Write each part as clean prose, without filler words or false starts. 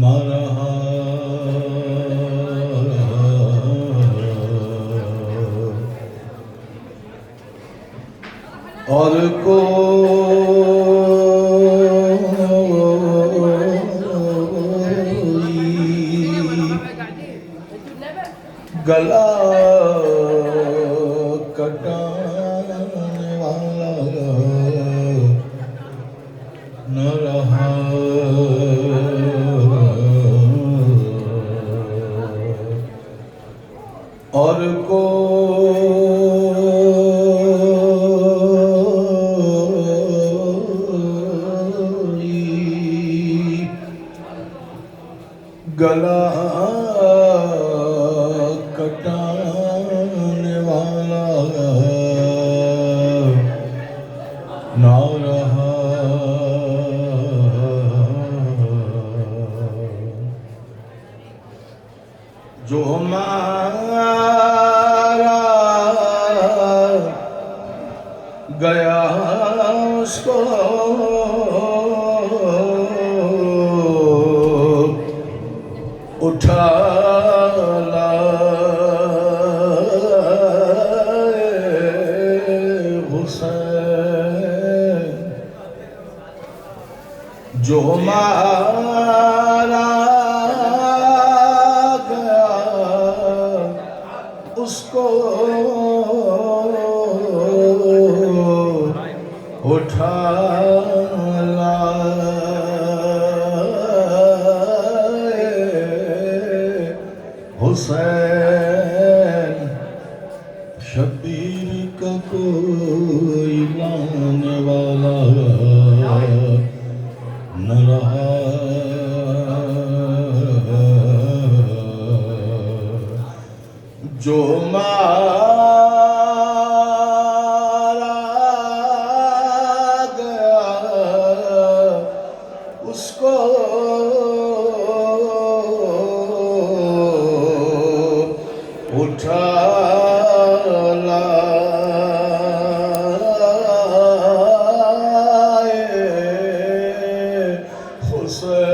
مرحا اور گلا کٹانے والا نہ رہا اور گلا کٹانے والا نہ رہا جو ہمارا گیا اس کو اٹھا لائے حسین جو ہمارا گیا اس کو اٹھا حسین شبیر کا کوئی لانے والا نہ رہا جو مارا گیا اس کو اٹھا لائے حسین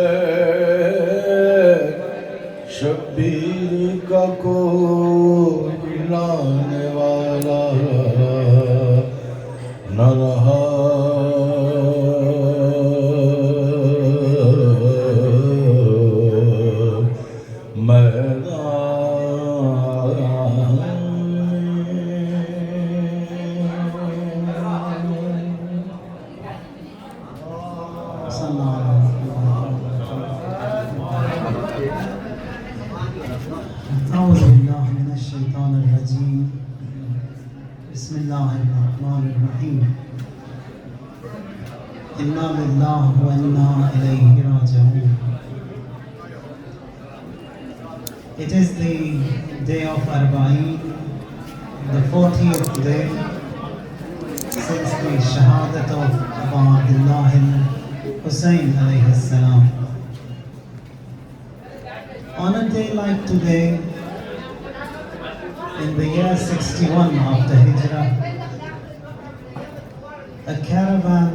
شبیر کا کوئی لانے والا نہ رہا أعوذ بالله من الشيطان الرجيم بسم الله الرحمن الرحيم إنا لله وإنا إليه راجعون. It is the day of Arbaeen, the 40th day since the shahadat of Abu Abdullah Hussein alayhi salam. On a day like today, in the year 61 after Hijrah, a caravan,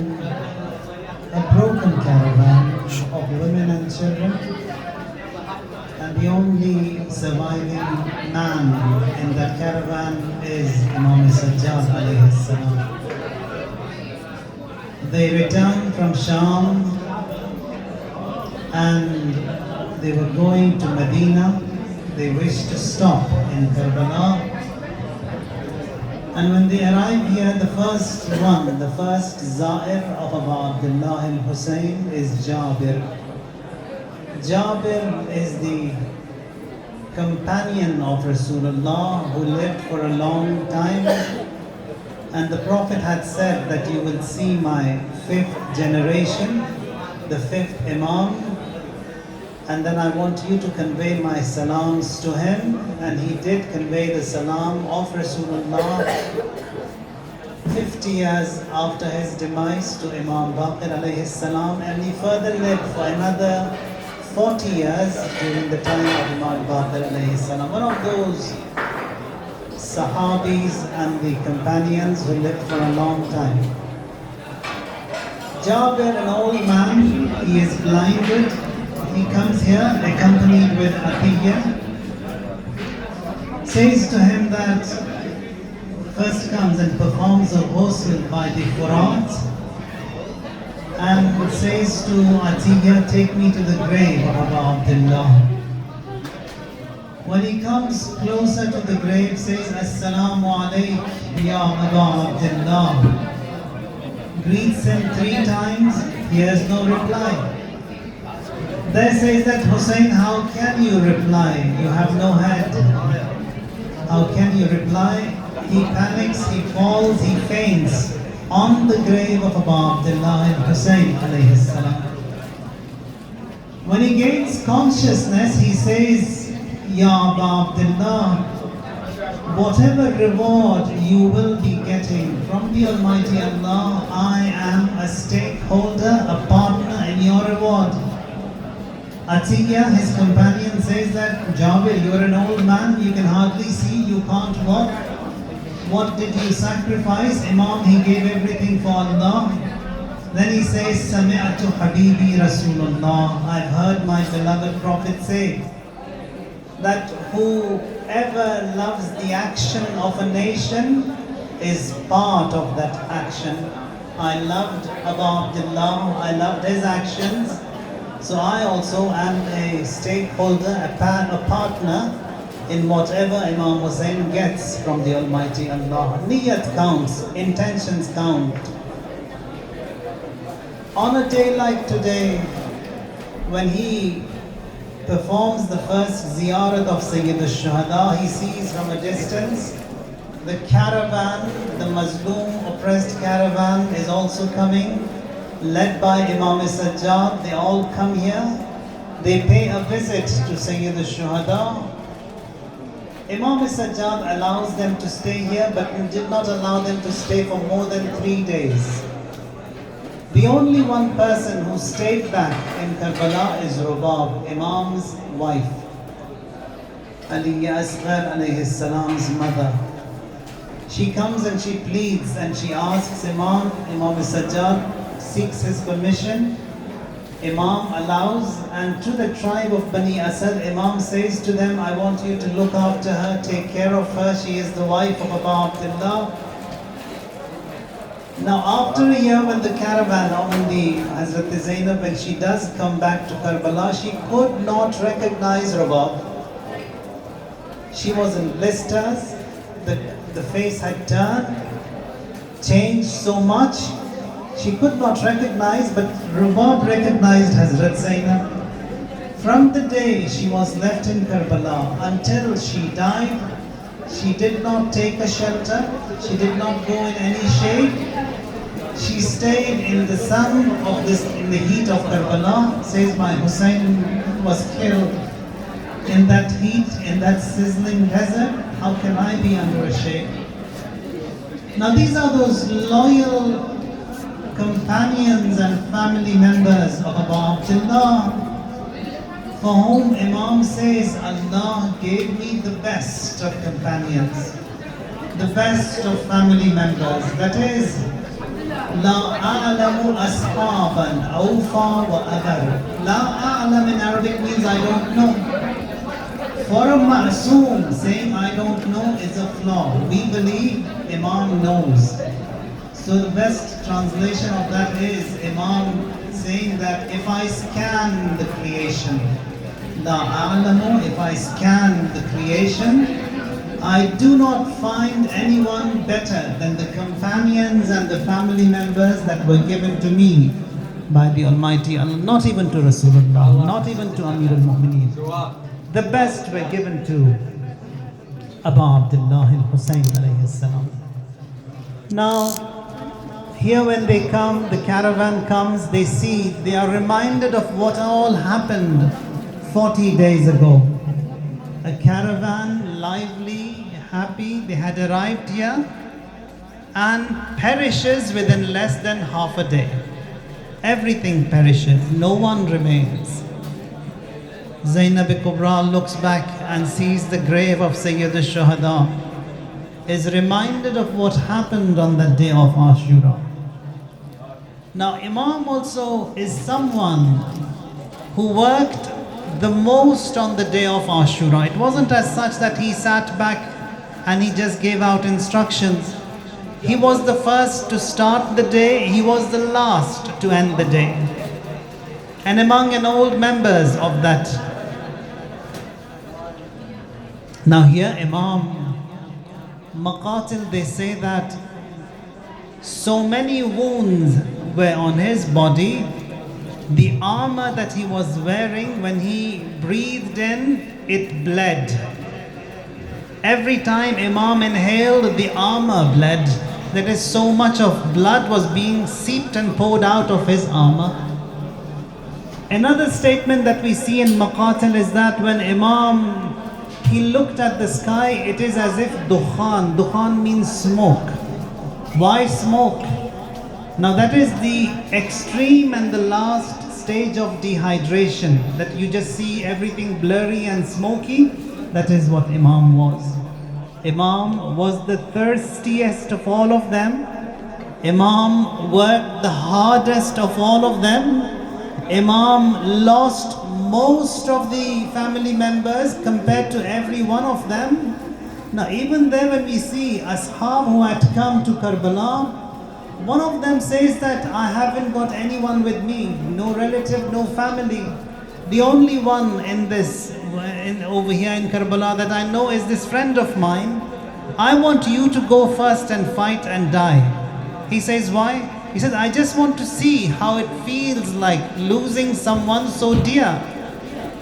a broken caravan of women and children, and the only surviving man in that caravan is Imam Sajjad alayhi salam. They returned from Sham and they were going to Medina. They wished to stop in Karbala. And when they arrived here, the first Za'ir of Abu Abdullah al-Hussein is Jabir. Jabir is the companion of Rasulullah who lived for a long time. And the Prophet had said that you will see my 5th generation, the 5th Imam. And then I want you to convey my salams to him. And he did convey the salam of Rasulullah 50 years after his demise to Imam Baqir alayhi salam. And he further lived for another 40 years during the time of Imam Baqir alayhi salam. One of those Sahabis and the companions who lived for a long time. Jabir, an old man, he is blinded. he comes here accompanied with Atiyah, says to him that first comes and performs a ghusl by the Quran and says to Atiyah, take me to the grave of Abu Abdullah. When he comes closer to the grave, says, Assalamu alayk ya Abu Abdullah. Greets him 3 times, he has no reply. There says that, Hussein, how can you reply? You have no head. How can you reply? He panics, he falls, he faints on the grave of Abu Abdullah and Hussein alayhi salam. When he gains consciousness, he says, Ya Abu Abdullah, whatever reward you will be getting from the Almighty Allah, I am a stakeholder, a partner in your reward. Atiyah, his companion, says that, Jabir, you are an old man, you can hardly see, you can't walk. What did you sacrifice? Imam, he gave everything for Allah. Then he says, Sami'atu Habibi Rasulullah. I've heard my beloved Prophet say that whoever loves the action of a nation is part of that action. I loved Abu Abdullah, I loved his actions, so I also am a stakeholder, a partner in whatever Imam Hussein gets from the Almighty Allah. Niyat counts, intentions count. On a day like today, when he performs the first ziyarat of Sayyid al-Shuhada, he sees from a distance the caravan, the Mazloom oppressed caravan is also coming, led by Imam Sajjad. They all come here, they pay a visit to Sayyid al-Shuhada. Imam Sajjad allows them to stay here, but he did not allow them to stay for more than 3 days. The only one person who stayed back in Karbala is Rubab, Imam's wife, Ali Asghar alayhi salam's mother. She comes and she pleads and she asks Imam Sajjad seeks his permission. Imam allows, and to the tribe of Bani Asad, Imam says to them, I want you to look after her, take care of her, she is the wife of Abu Abdullah. Now after a year, when the caravan, or when the Hazrat Zainab, when she does come back to Karbala, she could not recognize Rabab. She was in blisters, the face had turned, changed so much, she could not recognize, but Rabab recognized Hazrat Zainab. From the day she was left in Karbala until she died, she did not take a shelter, she did not go in any shade. She stayed in the sun of this, in the heat of Karbala. Says my Hussein was killed in that heat, in that sizzling desert. How can I be under a shade? Now these are those loyal companions and family members of Abu Abdullah, for whom Imam says, Allah gave me the best of companions, the best of family members. That is, La a'lamu ashaban awfa wa adar. La a'lam in Arabic means I don't know. For a ma'soom, saying I don't know is a flaw. We believe Imam knows. So the best translation of that is Imam saying that if I scan the creation, La a'lamu, if I scan the creation, I do not find anyone better than the companions and the family members that were given to me by the Almighty Allah. Not even to Rasulullah, not even to Amir al-Mu'mineen. The best were given to Abu Abdullah al-Hussein alayhi salam. Now, here when they come, the caravan comes, they see, they are reminded of what all happened 40 days ago. A caravan, lively, happy, they had arrived here and perishes within less than half a day. Everything perishes, no one remains. Zainab Kubra looks back and sees the grave of Sayyid al-Shuhada, is reminded of what happened on that day of Ashura. Now Imam also is someone who worked the most on the day of Ashura. It wasn't as such that he sat back and he just gave out instructions. He was the first to start the day, he was the last to end the day. And among an old members of that. Now here Imam Maqatil, they say that so many wounds were on his body. The armor that he was wearing, when he breathed in, it bled. Every time Imam inhaled, the armor bled. There is so much of blood was being seeped and poured out of his armor. Another statement that we see in Maqatil is that when Imam, he looked at the sky, it is as if dukhan. Dukhan means smoke. Why smoke? Now that is the extreme and the last stage of dehydration, that you just see everything blurry and smoky. That is what Imam was. Imam was the thirstiest of all of them. Imam worked the hardest of all of them. Imam lost most of the family members compared to every one of them. Now even there, when we see Ashab who had come to Karbala, one of them says that I haven't got anyone with me, no relative, no family. The only one in this, over here in Karbala that I know is this friend of mine. I want you to go first and fight and die. He says, why? He says, I just want to see how it feels like losing someone so dear.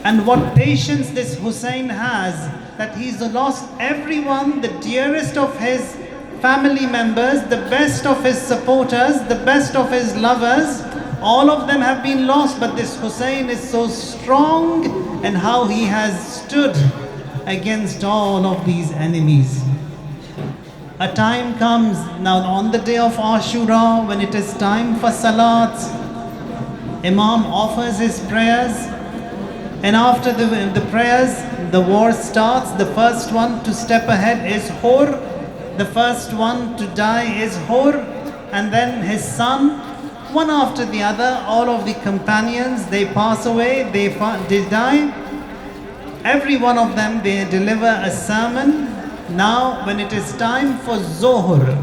And what patience this Hussein has, that he's lost everyone, the dearest of his family members, the best of his supporters, the best of his lovers. All of them have been lost, but this Hussein is so strong, and how he has stood against all of these enemies. A time comes now on the day of Ashura, when it is time for Salat. Imam offers his prayers, and after the prayers, the war starts. The first one to step ahead is Hur. The first one to die is Hur, and then his son. One after the other, all of the companions, they pass away, they die. Every one of them, they deliver a sermon. Now, when it is time for Zohar,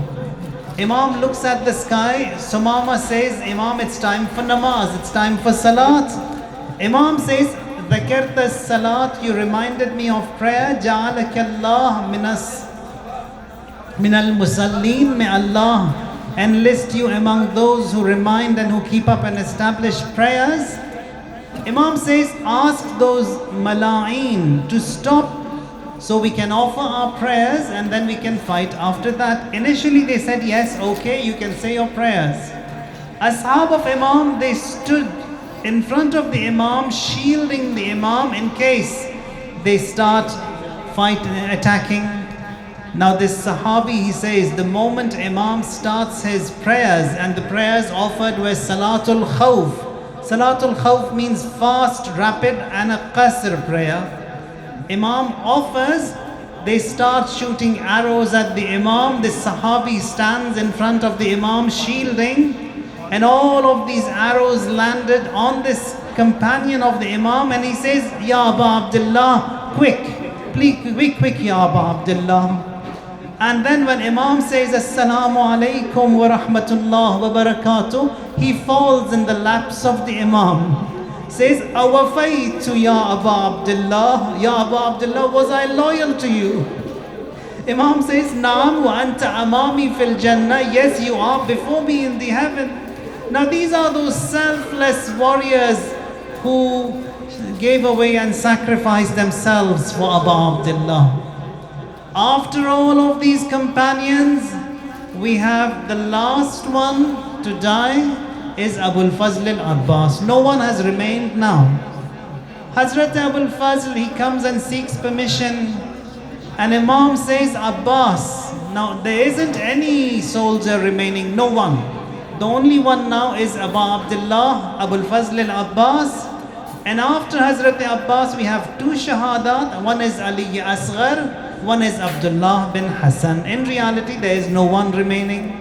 Imam looks at the sky. Sumama says, Imam, it's time for namaz, it's time for salat. Imam says, Dhakarta salat, you reminded me of prayer. Ja'alakallah minal musallin, may Allah enlist you among those who remind and who keep up and establish prayers. Imam says, ask those mala'een to stop so we can offer our prayers and then we can fight after that. Initially they said, yes, okay, you can say your prayers. Ashab of Imam, they stood in front of the Imam, shielding the Imam in case they start attacking. Now this Sahabi, he says, the moment Imam starts his prayers, and the prayers offered were Salatul Khawf. Salatul Khawf means fast, rapid, and a qasr prayer. Imam offers, they start shooting arrows at the Imam. This Sahabi stands in front of the Imam shielding, and all of these arrows landed on this companion of the Imam, and he says, Ya Aba Abdullah, quick, please, quick, Ya Aba Abdullah. And then when Imam says, Assalamu alaikum wa rahmatullah wa barakatuh, he falls in the laps of the Imam. Says, Awafaytu ya Aba Abdullah, Ya Aba Abdullah, was I loyal to you? Imam says, Naam wa anta amami fil jannah, yes you are before me in the heaven. Now these are those selfless warriors who gave away and sacrificed themselves for Aba Abdullah. After all of these companions, we have the last one to die is Abul Fazl al-Abbas. No one has remained now. Hazrat Abul Fazl, he comes and seeks permission, and Imam says, Abbas, now there isn't any soldier remaining, no one. The only one now is Abu Abdullah, Abul Fazl al-Abbas. And after Hazrat Abbas, we have two shahadat. One is Ali Asghar, one is Abdullah bin Hassan. In reality, there is no one remaining.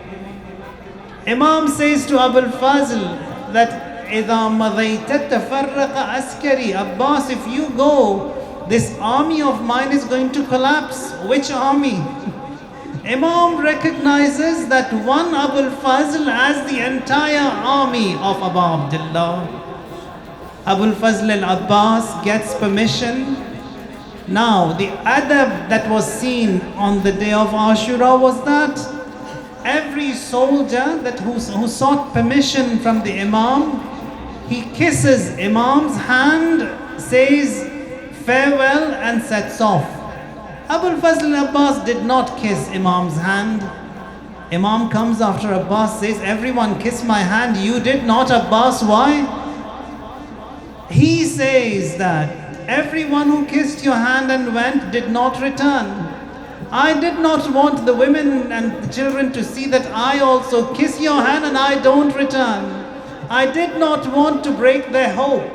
Imam says to Abul Fazl that إذا مضيت تفرق عسكري. Abbas, if you go, this army of mine is going to collapse. Which army? Imam recognizes that one Abul Fazl as the entire army of Abu Abdullah. Abul Fazl al-Abbas gets permission. Now, the adab that was seen on the day of Ashura was that every soldier who sought permission from the Imam, he kisses Imam's hand, says farewell and sets off. Abul Fazl al-Abbas did not kiss Imam's hand. Imam comes after Abbas, says, everyone kiss my hand, you did not, Abbas, why? He says that everyone who kissed your hand and went did not return. I did not want the women and the children to see that I also kiss your hand and I don't return. I did not want to break their hope.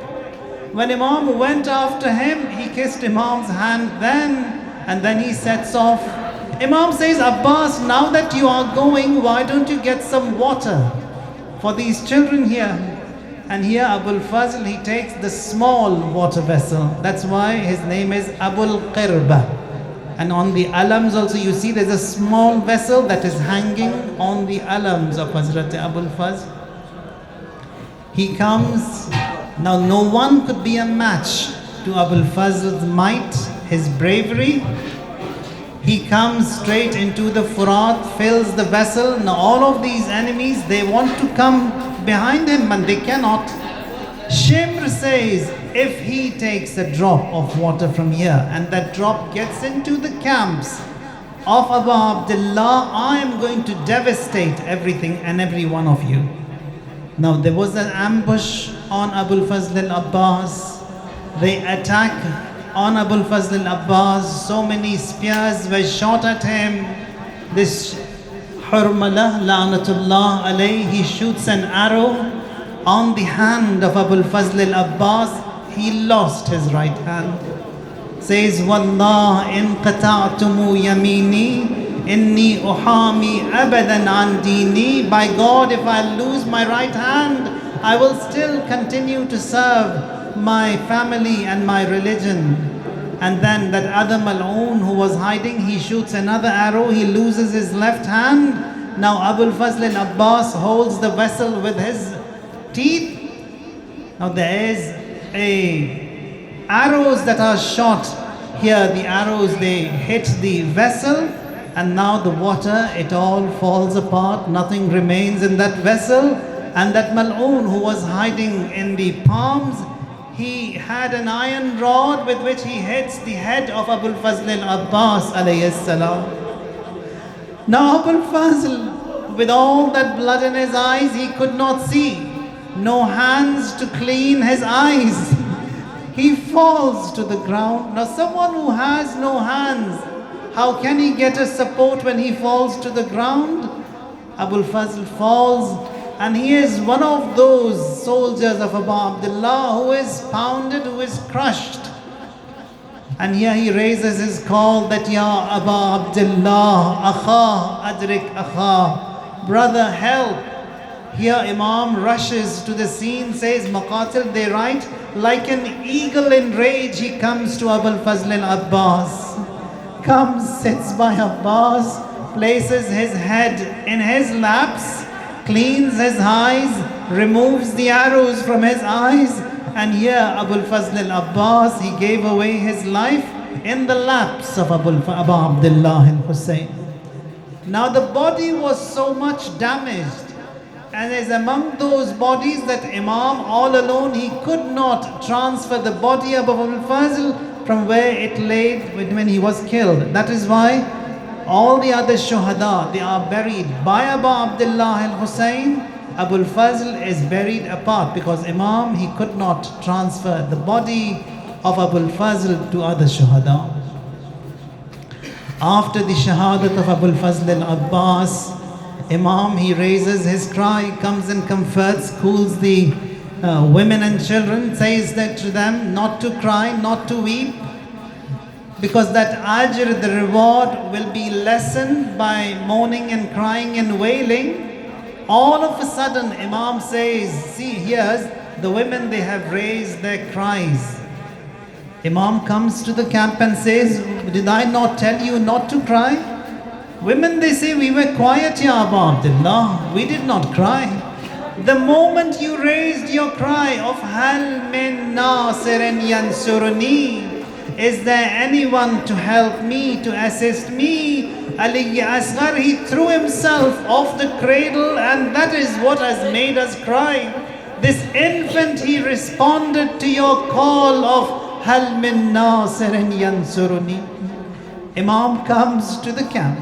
When Imam went after him, he kissed Imam's hand then, and then he sets off. Imam says, Abbas, now that you are going, why don't you get some water for these children here? And here Abul Fazl, he takes the small water vessel. That's why his name is Abul Qirba. And on the alams also you see there's a small vessel that is hanging on the alams of Hazrat Abul Fazl. He comes. Now no one could be a match to Abul Fazl's might, his bravery. He comes straight into the Furat, fills the vessel. Now all of these enemies, they want to come behind him and they cannot. Shimr says, if he takes a drop of water from here and that drop gets into the camps of Abu Abdullah, I am going to devastate everything and every one of you. Now there was an ambush on Abul Fazl al-Abbas. They attack on Abul Fazl al-Abbas. So many spears were shot at him. This Hurmala, la'natullah alayhi, he shoots an arrow on the hand of Abul Fazl al-Abbas. He lost his right hand. Says, Wallah in qata'tumu yamini inni uhami abadan an dini. By God, if I lose my right hand, I will still continue to serve my family and my religion. And then that other mal'oon who was hiding, he shoots another arrow, he loses his left hand. Now Abul Fazl al-Abbas holds the vessel with his teeth. Now there is arrows that are shot here. The arrows, they hit the vessel, and now the water, it all falls apart. Nothing remains in that vessel. And that mal'oon who was hiding in the palms, he had an iron rod with which he hits the head of Abul Fazl al-Abbas alayhi salam. Now Abul Fazl, with all that blood in his eyes, he could not see. No hands to clean his eyes. He falls to the ground. Now someone who has no hands, how can he get a support when he falls to the ground? Abul Fazl falls, and he is one of those soldiers of Abu Abdullah who is pounded, who is crushed. And here he raises his call that, Ya Abu Abdullah, Akha, Adrik Akha, brother, help. Here Imam rushes to the scene, says, Maqatil, they write, like an eagle in rage, he comes to Abul Fazl al-Abbas. Comes, sits by Abbas, places his head in his laps, cleans his eyes, removes the arrows from his eyes, and here Abul Fazl al-Abbas, he gave away his life in the laps of Abu Abdullah al-Hussein. Now the body was so much damaged, and is among those bodies that Imam all alone, he could not transfer the body of Abul Fazl from where it lay when he was killed. That is why all the other shuhada, they are buried by Abu Abdullah al-Hussein. Abul Fazl is buried apart because Imam, he could not transfer the body of Abul Fazl to other shuhada. After the shahadat of Abul Fazl al-Abbas, Imam, he raises his cry, comes and comforts, cools the women and children, says that to them not to cry, not to weep, because that ajr, the reward, will be lessened by mourning and crying and wailing. All of a sudden, Imam says, see, here's the women, they have raised their cries. Imam comes to the camp and says, did I not tell you not to cry? Women, they say, we were quiet, Ya Aba Abdullah. We did not cry. The moment you raised your cry of Hal min nasirin yansuruni, is there anyone to help me, to assist me? Ali Asghar, he threw himself off the cradle, and that is what has made us cry. This infant, he responded to your call of Hal min nasirin yansuruni. Imam comes to the camp.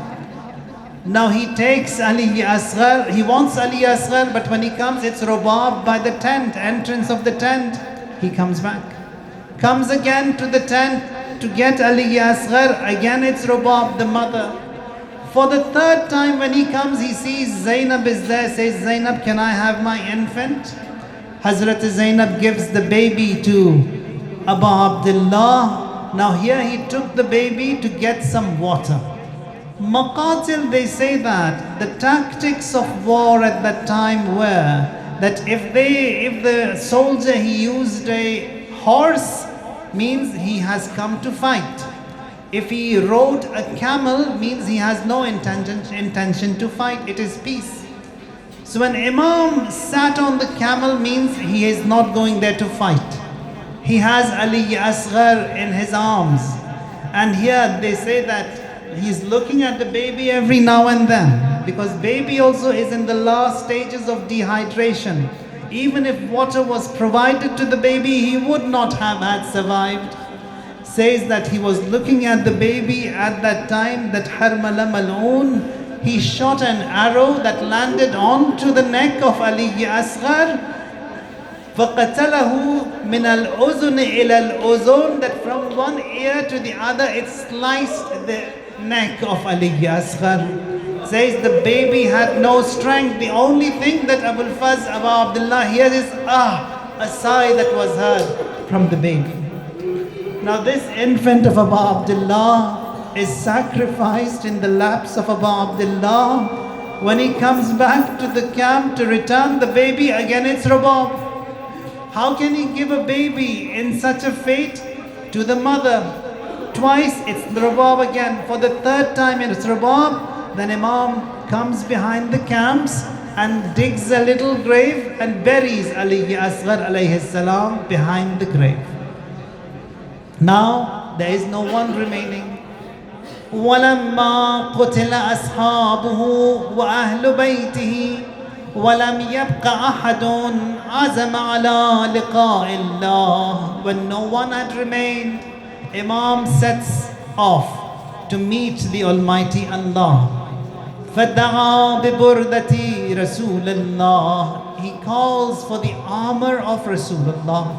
Now he takes Ali Asghar, he wants Ali Asghar, but when he comes, it's Rubab by the tent, entrance of the tent. He comes back. Comes again to the tent to get Ali Asghar, again it's Rubab, the mother. For the third time when he comes, he sees Zainab is there, says, Zainab, can I have my infant? Hazrat Zainab gives the baby to Aba Abdullah. Now here he took the baby to get some water. Maqatil, they say that the tactics of war at that time were that if the soldier, he used a horse, means he has come to fight. If he rode a camel, means he has no intention to fight. It is peace. So when Imam sat on the camel, means he is not going there to fight. He has Ali Asghar in his arms. And here they say that he's looking at the baby every now and then, because baby also is in the last stages of dehydration. Even if water was provided to the baby, he would not have had survived. Says that he was looking at the baby at that time, that Harmala Mal'oon, he shot an arrow that landed onto the neck of Ali Asghar. فَقَتَلَهُ مِنَ الْأُذُنِ إِلَى الْأُذُنِ, that from one ear to the other it sliced the neck of Ali Asghar. Says the baby had no strength. The only thing that Abul Faz Aba Abdullah hears is a sigh that was heard from the baby. Now this infant of Aba Abdullah is sacrificed in the laps of Aba Abdullah. When he comes back to the camp to return the baby, again it's Rubab. How can he give a baby in such a fate to the mother? Twice it's Rubab again. For the third time it's Rubab. Then Imam comes behind the camps and digs a little grave and buries Ali Asghar alayhi salam behind the grave. Now there is no one remaining. وَلَمَّا قُتِلَ أَصْحَابُهُ وَأَهْلُ بَيْتِهِ وَلَمْ يَبْقَ أَحَدٌ عَزَمَ عَلَى لِقَاءِ اللَّهِ. When no one had remained, Imam sets off to meet the Almighty Allah. فَدَعَا بِبُرْدَةِ رَسُولِ اللَّهِ. He calls for the armor of Rasulullah.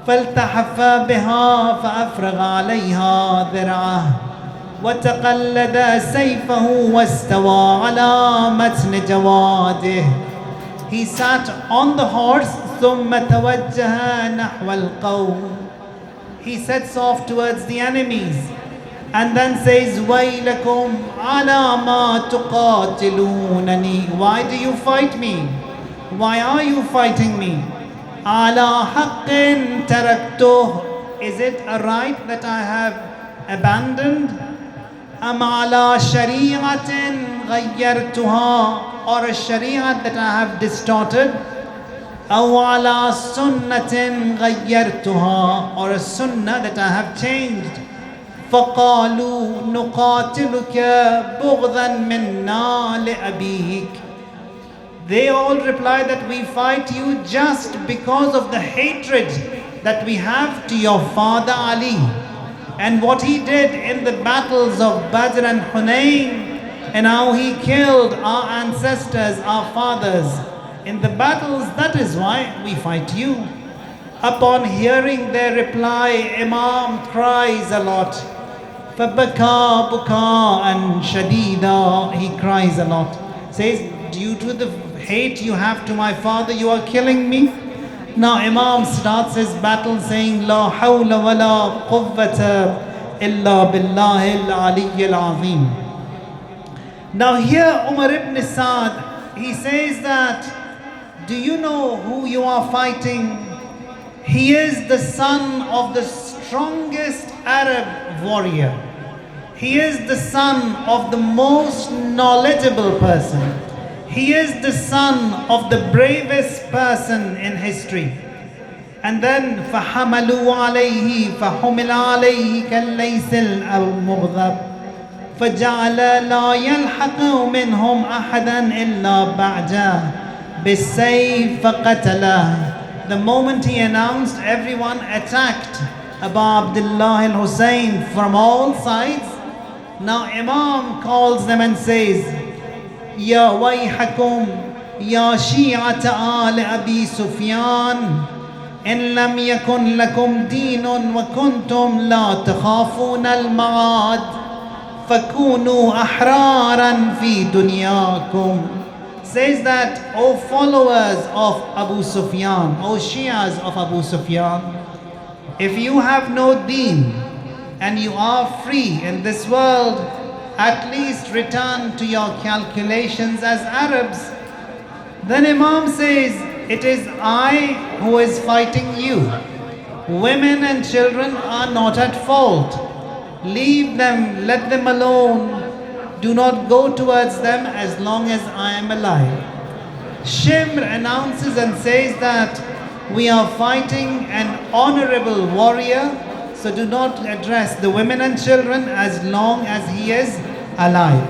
فَالْتَحَفَّ بِهَا فَأَفْرَغَ عَلَيْهَا ذِرْعَهُ وَتَقَلَّدَ سَيْفَهُ وَاسْتَوَى عَلَى مَتْنِ جَوَادِهِ. He sat on the horse. ثُمَّ تَوَجَّهَ نَحْوَ الْقَوْمِ. He sets off towards the enemies and then says, وَيْلَكُمْ عَلَى مَا تُقَاتِلُونَنِي. Why do you fight me? Why are you fighting me? عَلَى حَقٍّ تَرَكْتُهُ. Is it a right that I have abandoned? أَمْ عَلَى شَرِيعَةٍ غَيَّرْتُهَا. Or a shari'at that I have distorted? أَوْ عَلَى سُنَّةٍ غَيَّرْتُهَا. Or a sunnah that I have changed. فَقَالُوا نُقَاتِلُكَ بُغْضًا مِنَّا لِأَبِيكَ. They all reply that we fight you just because of the hatred that we have to your father Ali, and what he did in the battles of Badr and Hunayn, and how he killed our ancestors, our fathers in the battles. That is why we fight you. Upon hearing their reply, Imam cries a lot. فَبَكَى بُكَاءً شَدِيدًا. He cries a lot. Says, due to the hate you have to my father, you are killing me. Now Imam starts his battle saying, لا حول ولا قوة إلا بالله العلي العظيم. Now here Umar ibn Sa'd, he says that, do you know who you are fighting? He is the son of the strongest Arab warrior. He is the son of the most knowledgeable person. He is the son of the bravest person in history. And then فَحَمَلُوا عَلَيْهِ فَحُمِلَ عَلَيْهِ كَاللَّيْسِ الْمُغْضَبِ فَجَعَلَ لَا يَلْحَقُ مِنْهُمْ أَحَدًا إِلَّا بَعْجَهُ بِالسَّيْفِ فَقَتَلَهُ. The moment he announced, everyone attacked Abu Abdullah al-Hussein from all sides. Now Imam calls them and says, Ya wayhakum, ya shi'ata al Abi Sufyan, in lam yakun lakum deenun wa kuntum la takhafun al-ma'ad, fakunu ahraran fi dunyakum. Says that, O followers of Abu Sufyan, O Shias of Abu Sufyan, if you have no deen and you are free in this world, at least return to your calculations as Arabs. Then Imam says, it is I who is fighting you. Women and children are not at fault. Leave them, let them alone. Do not go towards them as long as I am alive. Shimr announces and says that we are fighting an honorable warrior, so do not address the women and children as long as he is alive.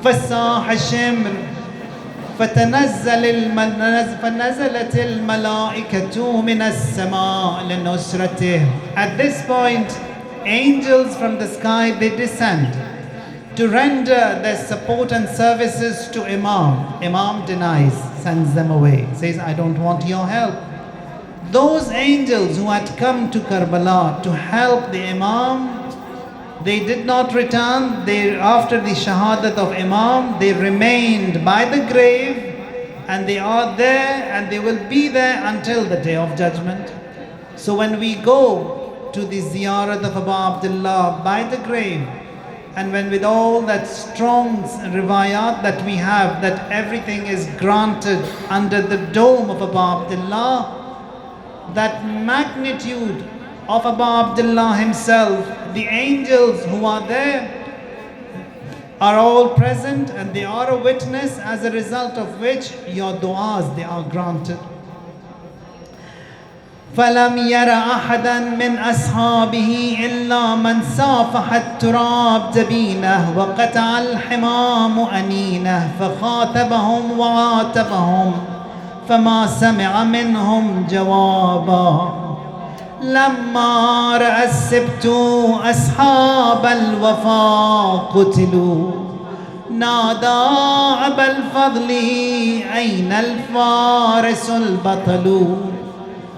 فَصَاحَ الشِّمْرُ فَنَزَلَتِ الْمَلَائِكَةُ مِنَ السَّمَاءِ لِنُصْرَتِهِ. At this point, angels from the sky, they descend to render their support and services to Imam. Imam denies, sends them away, says, I don't want your help. Those angels who had come to Karbala to help the Imam, they did not return. After the shahadat of Imam, they remained by the grave, and they are there and they will be there until the day of judgment. So when we go to the ziyarat of Abu Abdullah by the grave, and when with all that strong riwayat that we have, that everything is granted under the dome of Abu Abdullah, that magnitude of Abu Abdullah himself, the angels who are there are all present and they are a witness, as a result of which your du'as, they are granted. فَلَمْ يَرَ أَحَدًا مِنْ أَصْحَابِهِ إِلَّا مَنْ صَافَحَ التُّرَابَ جَبِينَهُ وَقَطَعَ الْحِمَامُ أَنِينَهُ فَخَاطَبَهُمْ وَعَاتَبَهُمْ فَمَا سَمِعَ مِنْهُمْ جَوَابًا. لما رأى السبت أصحاب الوفا قتلوا نادى أبا الفضل أين الفارس البطل.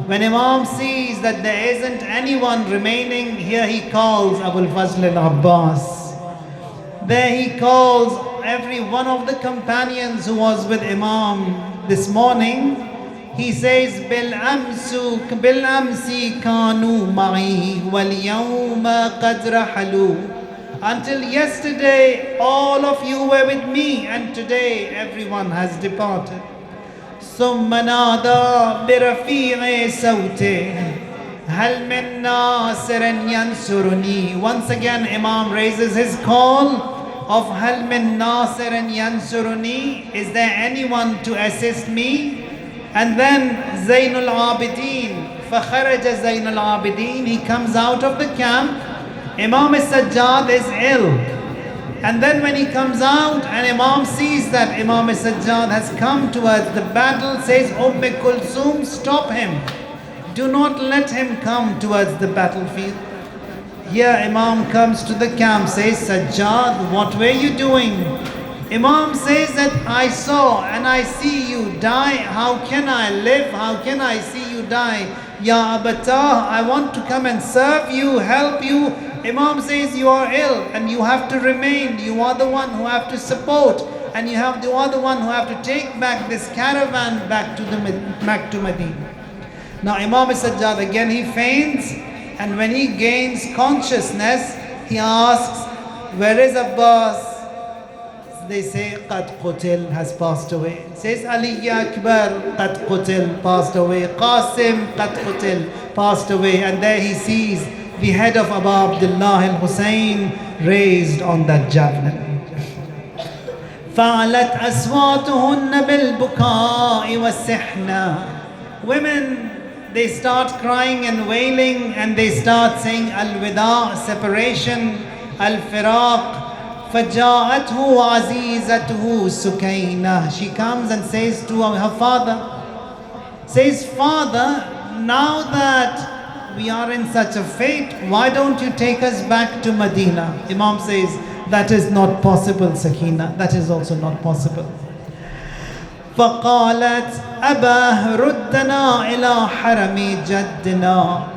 When Imam sees that there isn't anyone remaining, here he calls Abu al-Fazl al-Abbas. There he calls every one of the companions who was with Imam this morning. He says, بِالْأَمْسِ كَانُوا مَعِي وَالْيَوْمَ قَدْ رَحَلُوا. Until yesterday, all of you were with me, and today everyone has departed. ثُمَّ نَادَى بِرَفِيعِ صَوْتِهِ هَلْ مِن نَاصِرٍ يَنْصُرُنِي. Once again, Imam raises his call of هَلْ مِن نَاصِرٍ يَنْصُرُنِي. Is there anyone to assist me? And then Zainul Abidin, فَخَرَجَ Zainul Abidin, he comes out of the camp. Imam Sajjad is ill. And then when he comes out and Imam sees that Imam Sajjad has come towards the battle, says, Kulsum, stop him. Do not let him come towards the battlefield. Here Imam comes to the camp, says, Sajjad, what were you doing? Imam says that I saw and I see you die. How can I live? How can I see you die? Ya Abatah, I want to come and serve you, help you. Imam says you are ill and you have to remain. You are the one who have to support, and you are the one who have to take back this caravan back to Medina. Now Imam Sajjad again, he faints, and when he gains consciousness, he asks, where is Abbas? they say قد قتل, has passed away. Says Ali Akbar, قد قتل, passed away. Qasim, قد قتل, passed away. And there he sees the head of Abu Abdullah al-Hussein raised on that javelin. فعلت أصواتهن بالبكاء والسحنة. Women, they start crying and wailing, and they start saying al-wida, separation, al-firaq. فجاءته عزيزته سكينة. She comes and says to her father, says, Father, now that we are in such a fate, why don't you take us back to Medina? Imam says, that is not possible, Sakina. That is also not possible. فقالت أبا ردنا إلى حرم جدنا.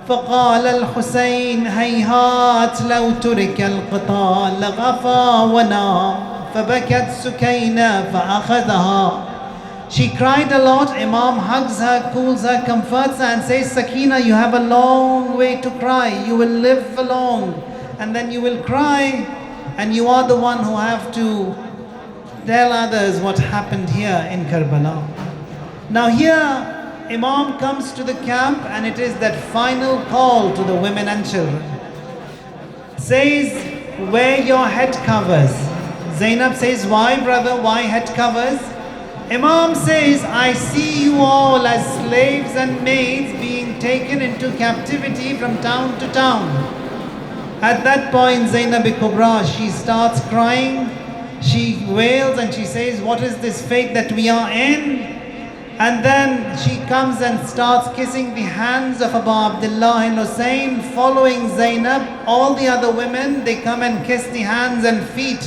فقال الحسين هيهات لو ترك القتال لغفا ونام. فبكت سكينة فأخذها. She cried a lot. Imam hugs her, cools her, comforts her, and says, Sakina, you have a long way to cry. You will live for long, and then you will cry, and you are the one who have to tell others what happened here in Karbala. Now here, Imam comes to the camp, and it is that final call to the women and children. Says, wear your head covers. Zainab says, why brother, why head covers? Imam says, I see you all as slaves and maids being taken into captivity from town to town. At that point, Zainab Kubra, she starts crying, she wails and she says, what is this fate that we are in? And then she comes and starts kissing the hands of Abu Abdullah al-Hussein. Following Zainab, all the other women, they come and kiss the hands and feet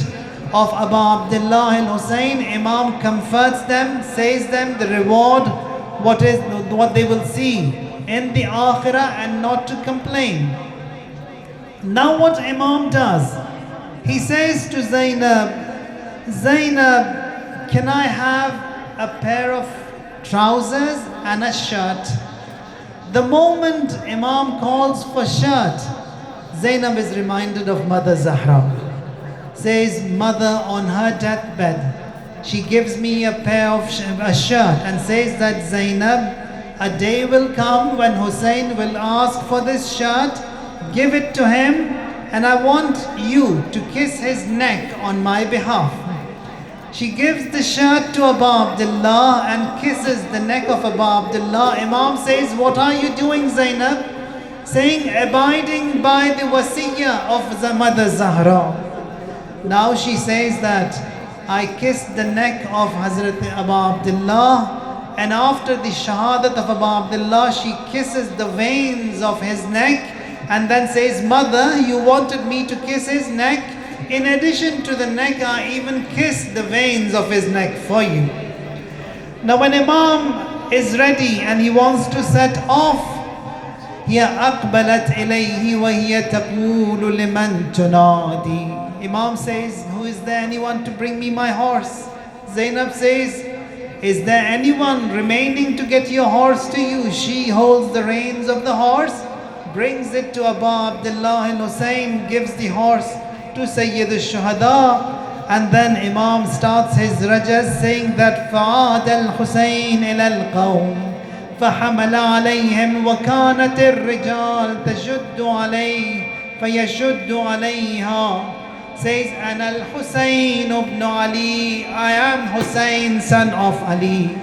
of Abu Abdullah al-Hussein. Imam comforts them, says them the reward, what they will see in the akhirah, and not to complain. Now what Imam does, he says to Zainab, Zainab, can I have a pair of trousers and a shirt? The moment Imam calls for shirt, Zainab is reminded of Mother Zahra. Says, mother on her deathbed, she gives me a pair of a shirt, and says that Zainab, a day will come when Hussein will ask for this shirt, give it to him, and I want you to kiss his neck on my behalf. She gives the shirt to Abu Abdullah and kisses the neck of Abu Abdullah. Imam says, what are you doing, Zainab? Saying, abiding by the wasiyyah of the Mother Zahra. Now she says that I kissed the neck of Hazrat Abu Abdullah, and after the shahadat of Abu Abdullah, she kisses the veins of his neck, and then says, Mother, you wanted me to kiss his neck. In addition to the neck, I even kissed the veins of his neck for you. Now when Imam is ready and he wants to set off, هي أقبلت إليه وهي تقول لمن تنادي. Imam says, who is there, anyone to bring me my horse? Zainab says, is there anyone remaining to get your horse to you? She holds the reins of the horse, brings it to Abu Abdullah al-Hussein, gives the horse to Sayyid al-Shuhada, and then Imam starts his rajas saying that فَعَادَ الْحُسَيْنِ إِلَى الْقَوْمِ فَحَمَلَ عَلَيْهِمْ وَكَانَتِ الرِّجَالِ تَشُدُّ عَلَيْهِ فَيَشُدُّ عَلَيْهَا. Says, أَنَا الْحُسَيْنُ ibn Ali, I am Hussein, son of Ali.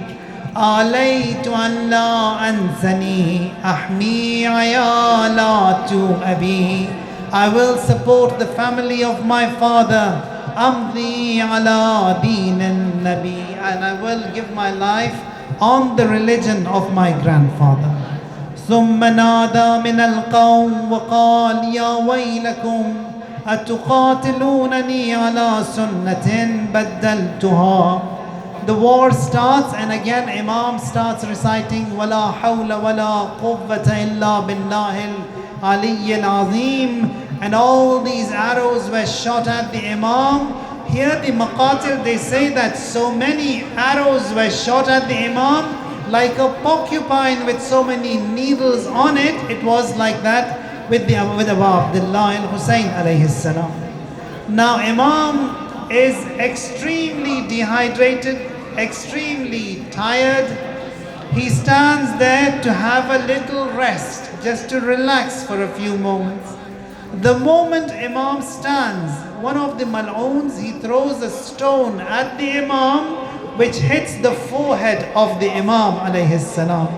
آليت أن لا أنسني أحمي عيالات أبي. I will support the family of my father. أمضي على دين النبي, and I will give my life on the religion of my grandfather. ثم نادى من القوم وقال يا ويلكم أتقاتلونني على سنة بدلتها. The war starts, and again Imam starts reciting ولا حول ولا قوة إلا بالله العلي العظيم, and all these arrows were shot at the Imam. Here the Maqatil, they say that so many arrows were shot at the Imam, like a porcupine with so many needles on it. It was like that with Abu Abdullah al-Hussein alayhi salam. Now Imam is extremely dehydrated, extremely tired. He stands there to have a little rest, just to relax for a few moments. The moment Imam stands, one of the mal'oons, he throws a stone at the Imam, which hits the forehead of the Imam alayhi salam.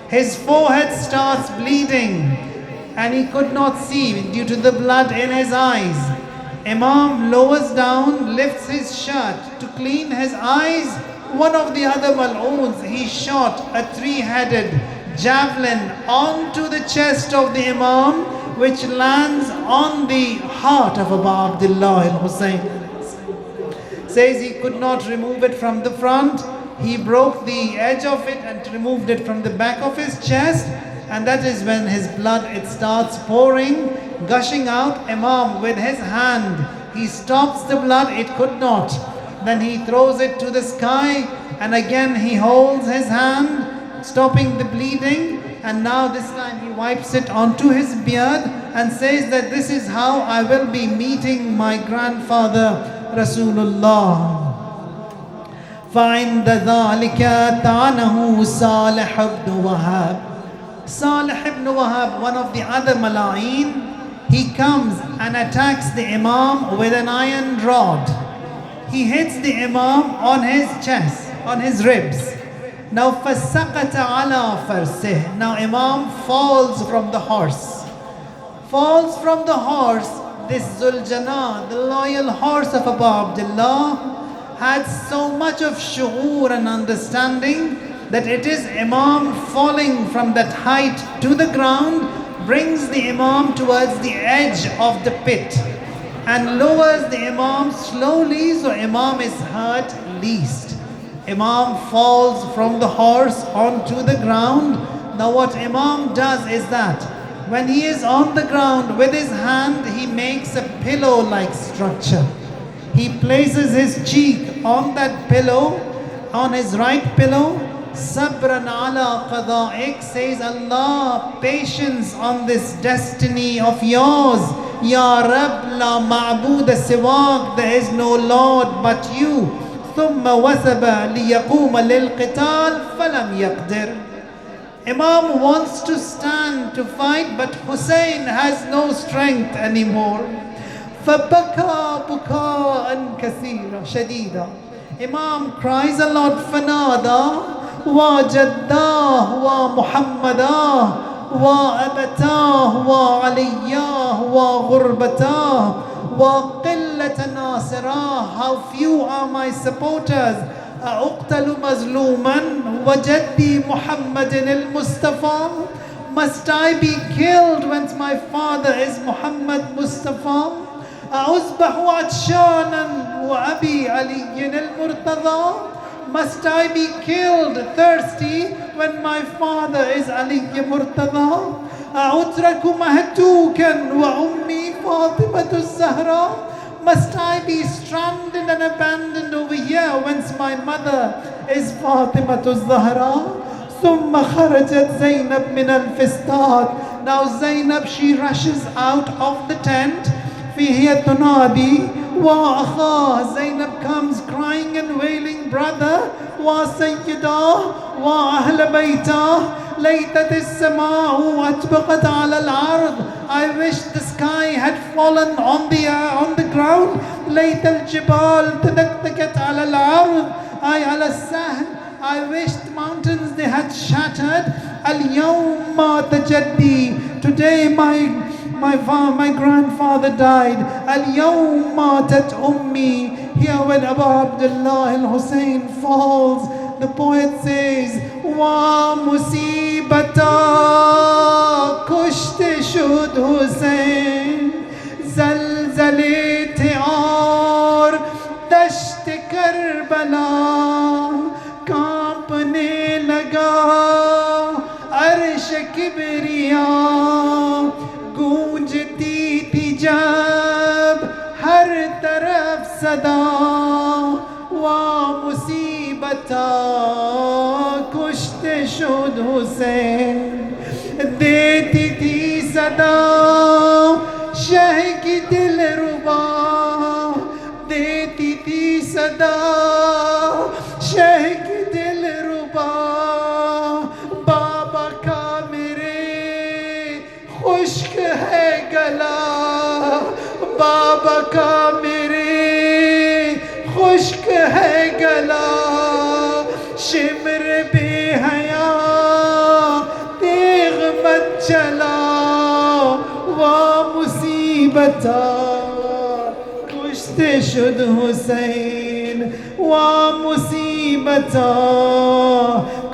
His forehead starts bleeding and he could not see due to the blood in his eyes. Imam lowers down, lifts his shirt to clean his eyes. One of the other mal'oons, he shot a 3-headed javelin onto the chest of the Imam, which lands on the heart of Abu Abdullah al-Hussein. Says he could not remove it from the front. He broke the edge of it and removed it from the back of his chest, and that is when his blood, it starts pouring, gushing out. Imam with his hand, he stops the blood, it could not. Then he throws it to the sky, and again he holds his hand, stopping the bleeding, and now this time he wipes it onto his beard and says that this is how I will be meeting my grandfather Rasulullah. فَعِنْدَ ذَلِكَ تَعَنَهُ صَالِحُ ibn Wahab. Salih ibn Wahab, one of the other mala'een, he comes and attacks the Imam with an iron rod. He hits the Imam on his chest, on his ribs. Now فَسَقَتَ عَلَى فَرْسِهِ. Now Imam falls from the horse. Falls from the horse. This Zuljana, the loyal horse of Abu Abdullah, had so much of shu'ur and understanding that it is Imam falling from that height to the ground, brings the Imam towards the edge of the pit and lowers the Imam slowly, so Imam is hurt least. Imam falls from the horse onto the ground. Now what Imam does is that when he is on the ground, with his hand he makes a pillow-like structure. He places his cheek on that pillow, on his right pillow. Sabran ala qada'ik, says Allah, patience on this destiny of yours. Ya Rab la ma'buda siwak, there is no Lord but you. Thumma wasaba liyaquma lil qital falam yaqdir. Imam wants to stand to fight, but Hussein has no strength anymore. فَبَكَى بُكَاءً كَثِيرًا شَدِيدًا. Imam cries a lot. فَنَادَى وَجَدَّاهُ وَمُحَمَّدَاهُ وَأَبَتَاهُ وَعَلِيَّاهُ وَغُرْبَتَاهُ وَقِلَّةَ نَاصِرَاهُ. How few are my supporters. أُقْتَلُ مَظْلُومًا وَجَدِّي مُحَمَّدٍ الْمُصْطَفَى. Must I be killed when my father is Muhammad Mustafa? أَأُصْبَحُ عَطْشَانًا وَأَبِي عَلِيٍّ الْمُرْتَضَى. Must I be killed thirsty when my father is Ali Murtada? أَأُتْرَكُ مَهْتُوكًا وَأُمِّي فَاطِمَةُ الزَّهْرَى. Must I be stranded and abandoned over here whence my mother is Fatimatu Zahra? ثُمَّ خَرَجَتْ زَيْنَبْ مِنَ الْفِسْطَاطِ. Now Zainab, she rushes out of the tent. فِيهِيَ تُنَادِي وَأَخَاهُ. Zainab comes crying and wailing, brother, وَسَيِّدَاهُ وَأَهْلَ بَيْتَاهُ لَيْتَتِ السَّمَاءُ وَأَطْبَقَتْ عَلَى الْأَرْضِ. I wish the sky had fallen on the ground. لَيْتَ الْجِبَالُ تَدَكْتَكَتْ عَلى الْأَرْضِ أي على السهل. I wish the mountains, they had shattered. Al-yawm mata jaddi. Today my grandfather died. Al-yawm matat ummi. Here when Abu Abdullah al-Hussein falls, the poet says, wa musibata kushte shud Hussein zalzale thiar dasht Karbala. कांपने लगा अर्श किबरिया, गूंजती थी जब हर तरफ सदा, वा मुसीबता कुश्ते शुद हुसैन। देती थी सदा शह की दिल रुबा, देती खुश्क है गला बाबा का मेरे, खुश्क है गला शिमर बेहया तेग मत चला वा मुसीबता कुश्ते शुद हुसैन वा मुसीबता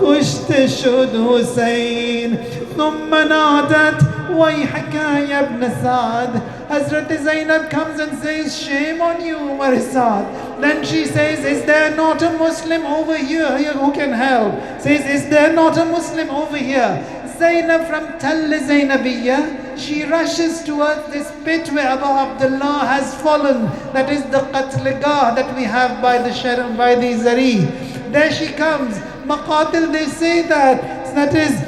कुश्ते शुद हुसैन ثم نادت ويحك يا ابن سعد. Hazrat Zainab comes and says, shame on you, Umar Saad. Then she says, is there not a Muslim over here who can help? Says, is there not a Muslim over here? Zainab from Tall Zainabiyya, she rushes towards this pit where Abu Abdullah has fallen. That is the Qatligah that we have by the Sharam, by the Zari. There she comes. Maqatil, they say that is,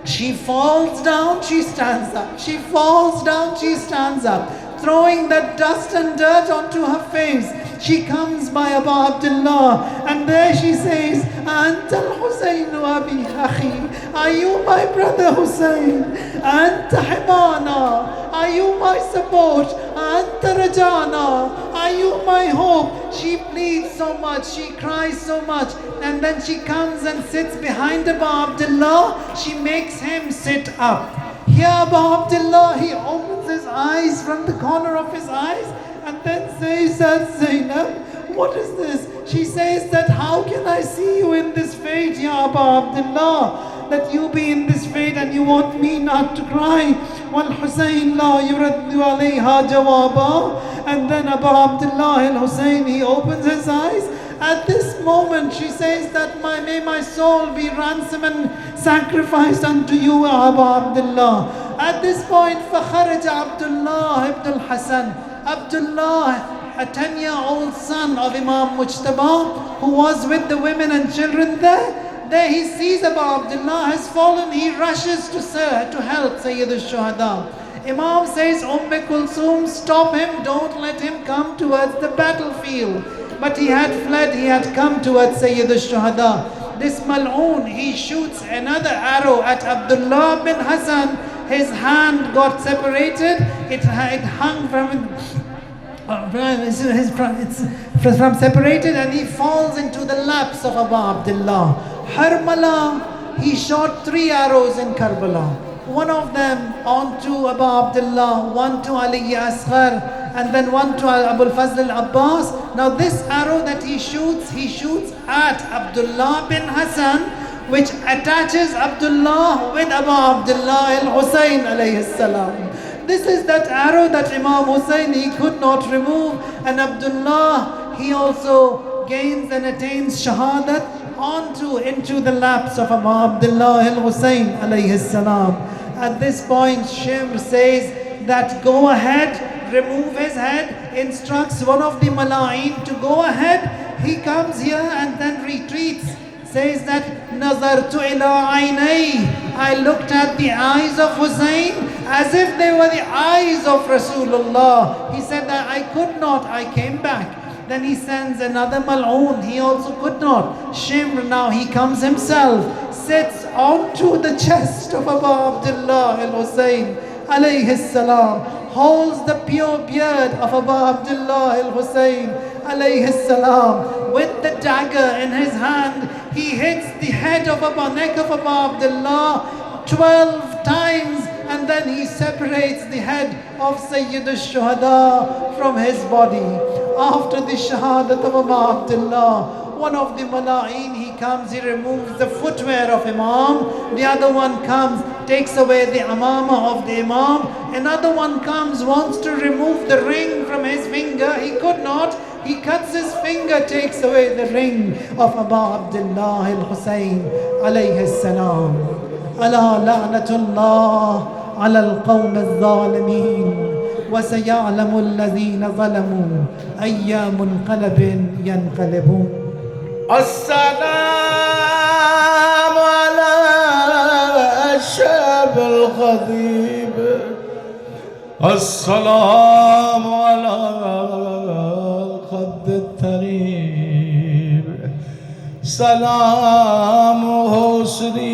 she falls down, she stands up. She falls down, she stands up. Throwing that dust and dirt onto her face. She comes by Abu Abdullah and there she says, Anta al-Husayn abi akhi. Are you my brother Hussein? Anta himana. Are you my support? Anta rajana. Are you my hope? She pleads so much, she cries so much, and then she comes and sits behind Abu Abdullah. She makes him sit up. Here Abu Abdullah, he opens his eyes from the corner of his eyes and then says that, Zainab, what is this? She says that, how can I see you in this fate, Ya Abu Abdullah? That you be in this fate and you want me not to cry. Wal Husayn la yuraddu alayha jawaba. And then Abu Abdullah al-Husayn, he opens his eyes. At this moment, she says that may my soul be ransom and sacrificed unto you, Abu Abdullah. At this point, فَخَرَجَ Abdullah ibn al-Hasan. Abdullah, a 10-year-old son of Imam Mujtaba, who was with the women and children there. There he sees Abu Abdullah has fallen. He rushes to help Sayyid al-Shuhada. Imam says, Kulthum, stop him, don't let him come towards the battlefield. But he had fled, he had come towards Sayyid al-Shuhada. This Mal'oon, he shoots another arrow at Abdullah bin Hassan. His hand got separated, it hung from separated, and he falls into the laps of Abu Abdullah. Harmala, he shot 3 arrows in Karbala. One of them onto Abu Abdullah, one to Ali Asghar, and then one to Abu al-Fazl al-Abbas. Now this arrow that he shoots at Abdullah bin Hassan, which attaches Abdullah with Abu Abdullah al-Husayn alayhi salam. This is that arrow that Imam Hussein, he could not remove, and Abdullah, he also gains and attains shahadat into the laps of Abu Abdullah al-Husayn alayhi salam. At this point, Shimr says that go ahead, remove his head, instructs one of the Mala'in to go ahead. He comes here and then retreats. Says that Nazartu ila aynay, I looked at the eyes of Hussein as if they were the eyes of Rasulullah. He said that I could not, I came back. Then he sends another Mal'oon, he also could not. Shimr, now he comes himself, sits onto the chest of Abu Abdullah al-Husayn alayhi salam, holds the pure beard of Abu Abdullah al-Husayn alayhi salam. With the dagger in his hand, he hits the neck of Abu Abdullah 12 times, and then he separates the head of Sayyid al-Shuhada from his body. After the shahadat of Abu Abdullah, one of the Mala'in, he comes, he removes the footwear of Imam. The other one comes, takes away the amama of the Imam. Another one comes, wants to remove the ring from his finger. He could not. He cuts his finger, takes away the ring of Abu Abdullah al-Husayn alayhi salam. Ala la'natullah ala al-qawm al-zalimin. وسيعلم الذين ظلموا أي منقلب ينقلبون. السلام على الشاب الخطيب، السلام على الخد الثريب، سلام हो श्री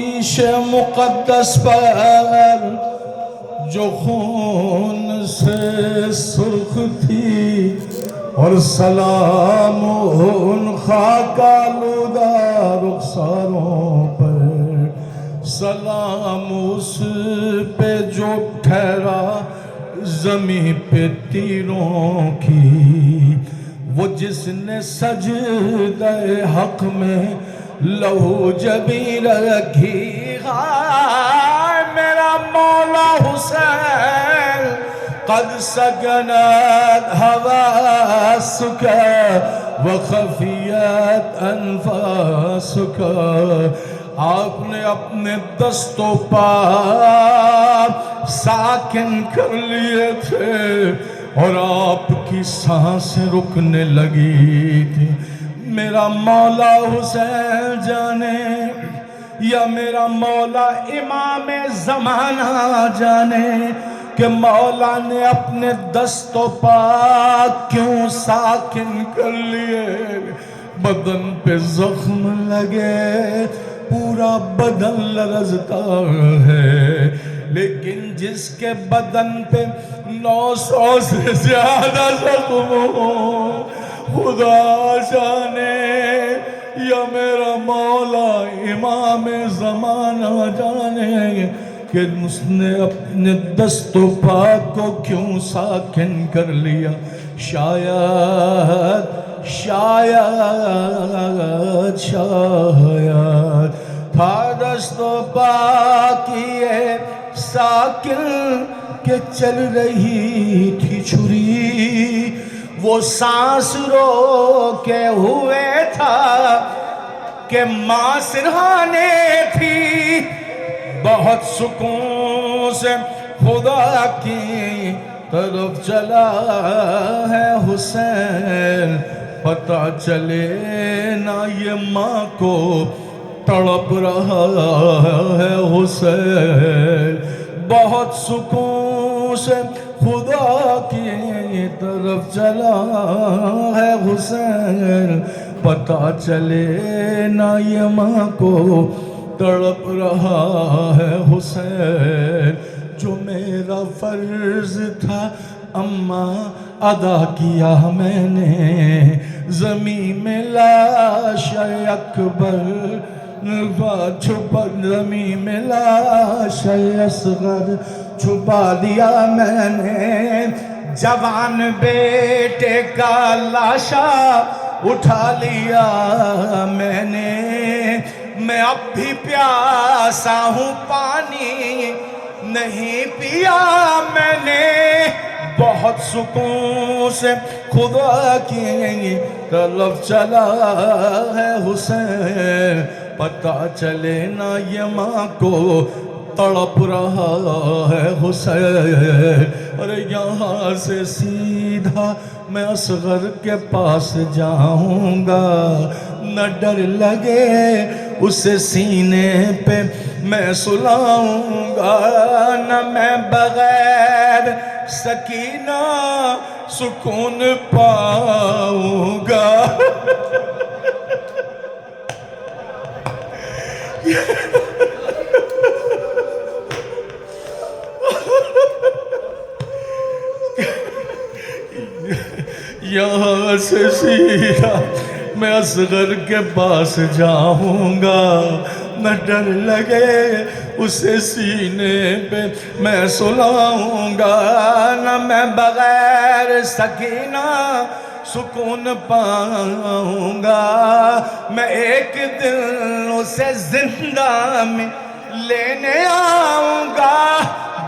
मुक़द्दस पर جو خون سے سرخ تھی اور سلام ان خاک آلودہ رخساروں پر، سلام اس پہ جو ٹھہرا زمیں پہ تیروں کی، وہ جس نے سجدہ حق میں لہو جبیں رکھی، ہائے میرا مولا حسین قد سکنت حواسک وخفیت انفاسک، آپ نے اپنے دست و پا ساکن کر لیے تھے اور آپ کی سانسیں رکنے لگی تھی۔ میرا مولا حسین جانے یا میرا مولا امام زمانہ جانے کہ مولا نے اپنے دست و پا کیوں ساکن کر لیے۔ بدن پہ زخم لگے پورا بدن لرزتا ہے، لیکن جس کے بدن پہ 900 سے زیادہ زخم ہو، خدا جانے یا میرا مولا امام زمانہ جانے کہ اس نے اپنے دست و پا کو کیوں ساکن کر لیا۔ شاید تھا دست و پا کیے ساکن کہ چل رہی تھی چھری، وہ سانس رو کے ہوئے تھا کہ ماں سرہانے تھی۔ بہت سکون سے خدا کی طرف چلا ہے حسین، پتہ چلے نہ یہ ماں کو تڑپ رہا ہے حسین۔ بہت سکون سے خدا کی طرف چلا ہے حسین، پتہ چلے نہ یہ ماں کو تڑپ رہا ہے حسین۔ جو میرا فرض تھا اماں ادا کیا میں نے، زمین میں لاش اکبر چھپا، زمین میں لاش اصغر چھپا دیا میں نے، جوان بیٹے کا لاشا اٹھا لیا میں نے۔ میں اب بھی پیاسا ہوں، پانی نہیں پیا میں نے۔ بہت سکون سے خدا کی طرف چلا ہے حسین، پتہ چلے نہ یہ ماں کو تڑپ رہا ہے حسین۔ اور یہاں سے سیدھا میں اصغر کے پاس جاؤں گا، نہ ڈر لگے اسے سینے پہ میں سلاؤں گا، نہ میں بغیر سکینہ سکون پاؤں گا۔ یہاں سے سیدھا میں اصغر کے پاس جاؤں گا، نہ ڈر لگے اسے سینے پہ میں سلاؤں گا، نہ میں بغیر سکینہ سکون پاؤں گا۔ میں ایک دن اسے زندہ میں لینے آؤں گا۔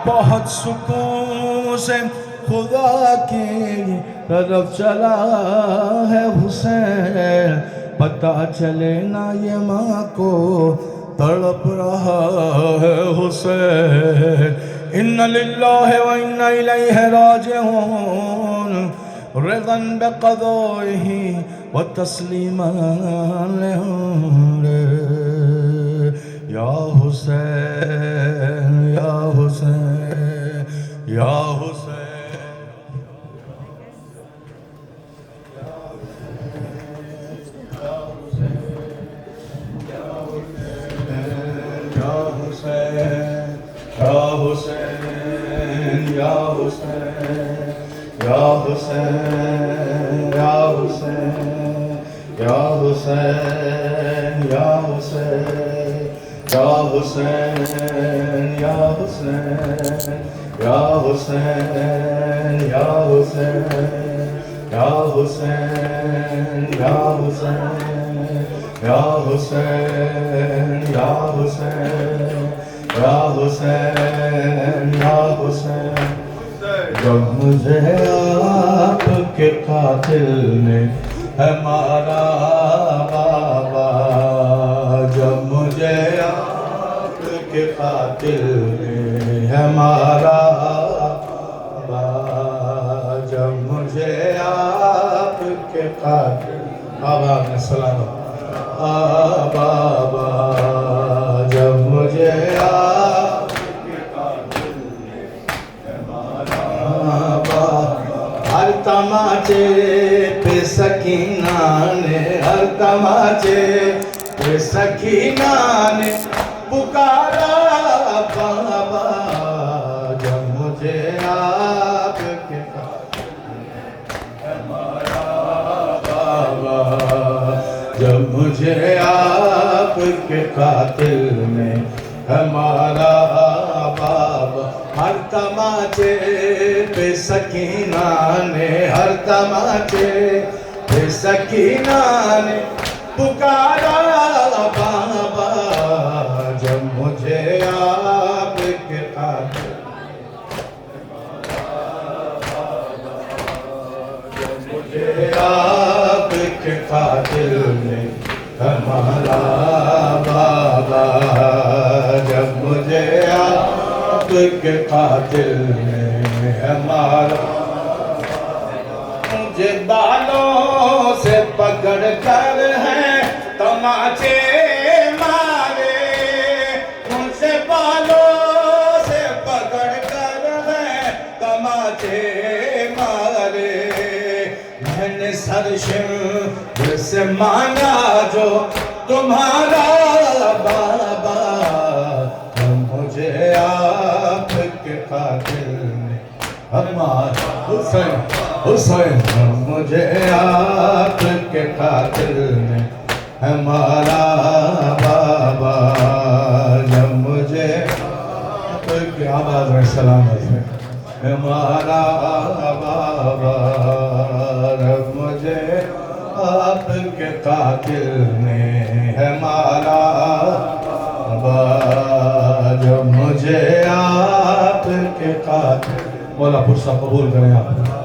بہت سکون سے خدا کی طرف چلا ہے حسین، پتہ چلے نہ یہ ماں کو تڑپ رہا ہے حسین۔ ان للہ و انا الیہ راجعون، رضا بقضائہ و تسلیما لامرہ۔ یا حسین یا حسین یا حسین۔ یا حسین یا حسین یا حسین یا حسین یا حسین یا حسین یا حسین یا حسین یا حسین یا حسین یا حسین یا حسین یا حسین یا حسین یا حسین یا حسین جب مجھے آپ کے قاتل نے ہے مارا بابا جب مجھے آپ کے قاتل نے ہے مارا بابا جب مجھے آپ کے قاتل بابا نے سلام بابا جب مجھے آپ کے قاتل نے ہے مارا بابا ہر تماچے پہ سکینہ نے ہر تماچے پہ سکینہ نے پکارا بابا جب مجھے آپ کے قاتل نے ہے مارا بابا جب مجھے آپ کے قاتل نے ہے مارا بابا ہر تماچے پہ سکینہ نے ہر تماچے پہ سکینہ نے پکارا بابا جب مجھے آپ کے قاتل جب مجھے آپ کے قاتل نے ہمارا بابا جب مجھے آپ کے قاتل نے ہمارا مجھے بالوں سے پکڑ کر ہیں تماچے مارے مجھے بالوں سے پکڑ کر ہیں تماچے مارے میں نے سرشم سے مانا جو تمہارا بابا مجھے آپ کے قاتل نے ہمارا حسین حسین مجھے آپ کے قاتل نے ہمارا بابا جب مجھے آپ کی آواز میں سلامت ہے ہمارا بابا جب مجھے آپ کے قاتل نے ہمارا بابا جب مجھے آپ کے قاتل مولا پرسہ قبول کریں آپ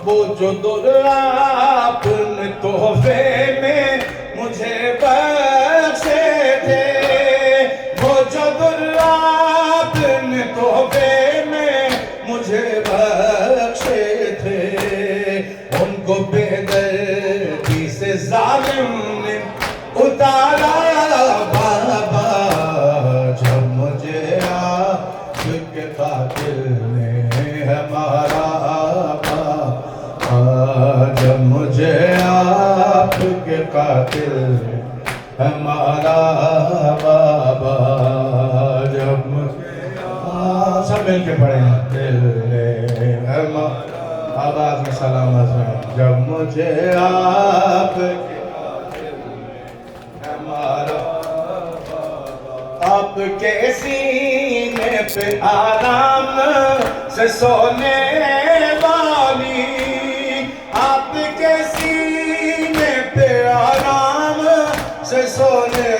وہ جو در آپ نے تحفے میں مجھے بخشے تھے وہ جو در آپ نے تحفے میں مجھے بخشے تھے ان کو بے دردی سے ظالم نے اتارا بابا جب مجھے آپ کے قاتل نے ہمارا جب مجھے آپ کے قاتل نے ہمارا بابا جب مجھے سب مل کے پڑھیں دل آواز میں سلامت ہے جب مجھے آپ کے قاتل نے ہمارا آپ کے سینے پہ آرام سے سونے والی آپ کے سینے پہ آرام سے سونے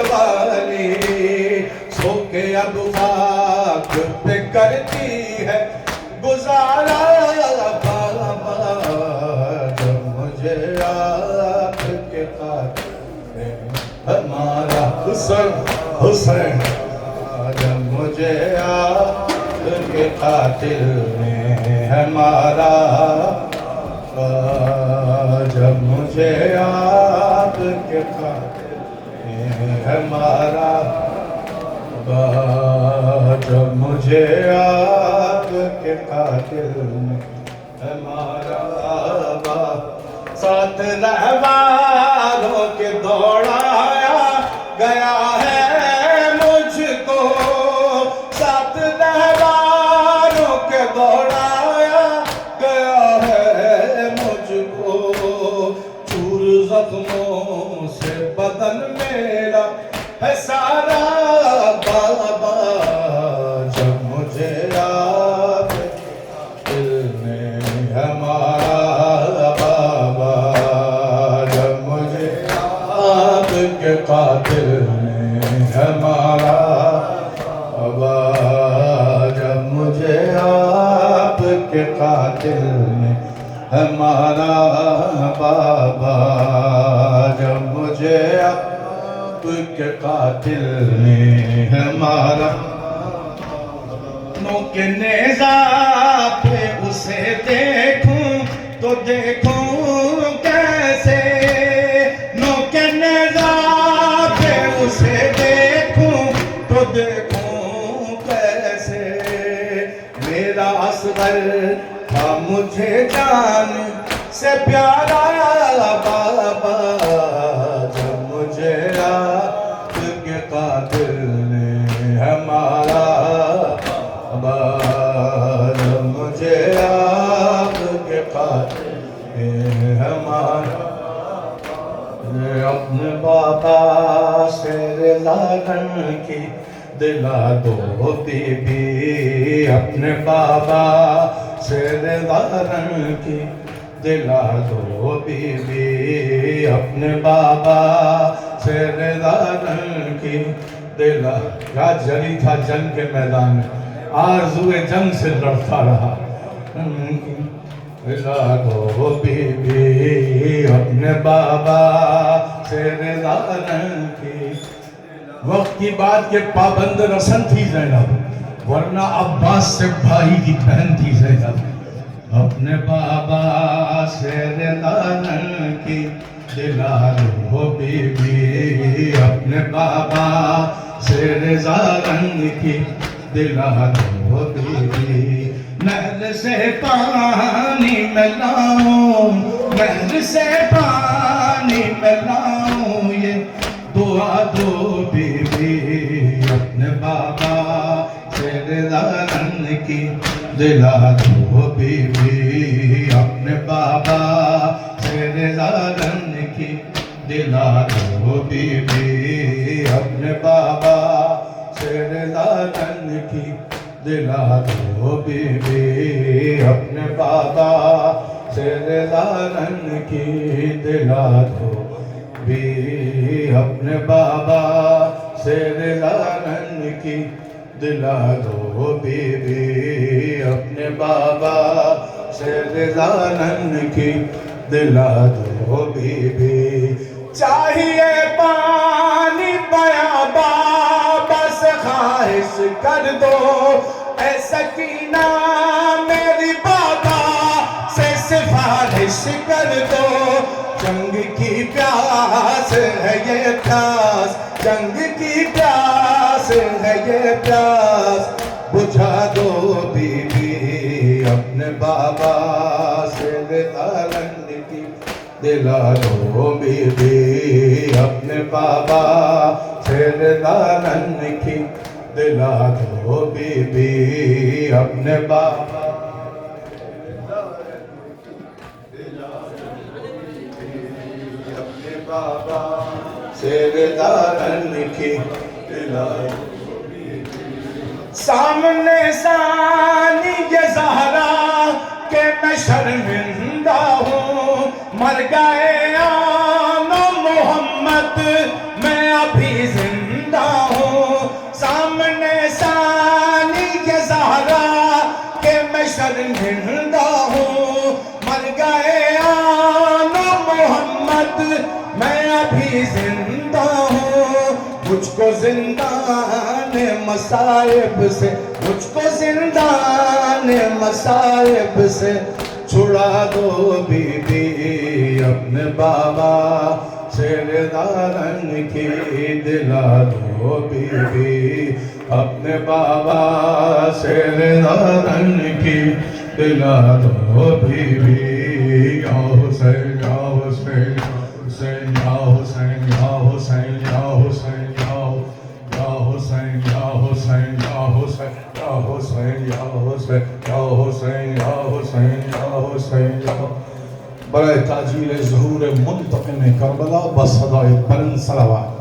والی سو کے اب خاک پہ کرتی ہے گزارا بابا جب مجھے آپ کے قاتل نے ہمارا حسین حسین جب مجھے آپ کے قاتل نے ہمارا جب مجھے آپ کے قاتل نے ہمارا جب مجھے آپ کے قاتل نے ہمارا ساتھ رہواروں کے دوڑایا گیا ہے مجھ کو ساتھ رہواروں کے قاتل نے ہمارا بابا، جب مجھے آپ کے قاتل نے ہمارا کے نیزہ پہ اسے دیکھوں تو دیکھوں کیسے، نو کے نیزہ پہ اسے دیکھوں تو دیکھوں کیسے، میرا اصغر تھا مجھے جان سے پیارا بابا، جب مجھے آپ کے قاتل نے ہمارا جب مجھے آپ کے قاتل نے ہمارا، اپنے بابا سے رضا کرنے کی دلا دو بی بی، اپنے بابا سے رضا کرنے کی دلا دو بی بی، اپنے بابا سے رضا کرنے کی دلا، کیا جری تھا جنگ کے میدان میں، آرزوئے جنگ سے لڑتا رہا، رضا دو بی بی، اپنے بابا سے رضا کی، وقت کی بات کے پابند رسن تھی زینب، ورنہ عباس سے بھائی کی بہن تھی زینب، اپنے بابا سے رضا کی دلا دو بی بی، اپنے بابا سے رضا کی دلا دو بی بی، نہر سے پانی میں لاؤں، نہر سے پانی میں لاؤں، یہ دعا دو بی بی، اپنے بابا سے رضا کی دلا دو بی بی، اپنے بابا سے رضا کی دلا دو بی بی، اپنے بابا سے رضا کی دلا دو بی بی، اپنے بابا سے رضا کی دلا دو بی، اپنے بابا سے رضا کی دلا دو بی بی، اپنے بابا سے رضا کی دلا دو بی بی، چاہیے پانی پیا بابا سے خواہش کر دو، اے سکینہ میری بابا سے سفارش کر دو، جنگ کی پیاس ہے یہ پیاس، جنگ کی پیاس ہے یہ پیاس، بجھا دو بی بی، اپنے بابا سے رضا کی دلا دو بی بی، اپنے بابا سے رضا کی دلا دو بی بی، اپنے بابا بابا سے رضا کی دلا دو بی بی، سامنے ثانی یہ زہرا کہ میں شرمندہ ہوں، مر گئے آن محمد میں ابھی زندہ ہوں، سامنے ثانی یہ زہرا کہ میں شرمندہ ہوں، مر گئے آن محمد میں ابھی زندہ ہوں، مجھ کو زندان مصائب سے، مجھ کو زندان مصائب سے چھڑا دو بی بی، اپنے بابا سے رضا کی دلا دو بی بی، اپنے بابا سے رضا کی دلا دو بی بی، یا حسین یا حسین حسین یا حسین یا حسین یا حسین یا حسین یا حسین یا حسین یا حسین یا حسین یا حسین یا حسین یا حسین یا برائے تاجیل ظہور منتقم کربلا بصدائے بلند صلوات